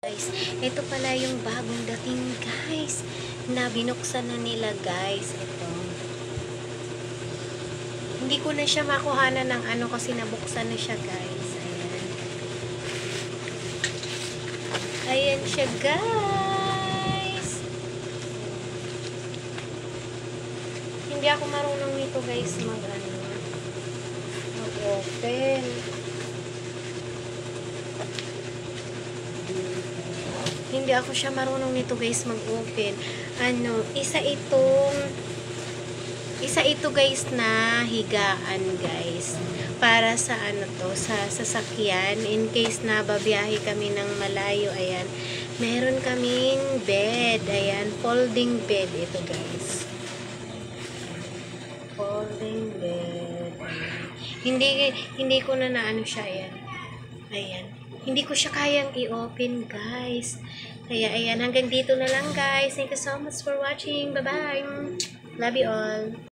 Guys, ito pala yung bagong dating guys na binuksan na nila guys. Ito. Hindi ko na siya makuhanan ng ano kasi nabuksan na siya guys. Ayan. Ayan siya guys. Hindi ako marunong nito guys mag-open. Hindi ako siya marunong nito guys mag-open. Isa ito guys na higaan guys. Para sa sa sasakyan. In case na babiyahe kami ng malayo. Ayan. Meron kaming bed. Ayan. Folding bed ito guys. Folding bed. Hindi ko na naano siya. Ayan. Ayan. Hindi ko siya kayang i-open, guys. Kaya, ayan. Hanggang dito na lang, guys. Thank you so much for watching. Bye-bye. Love you all.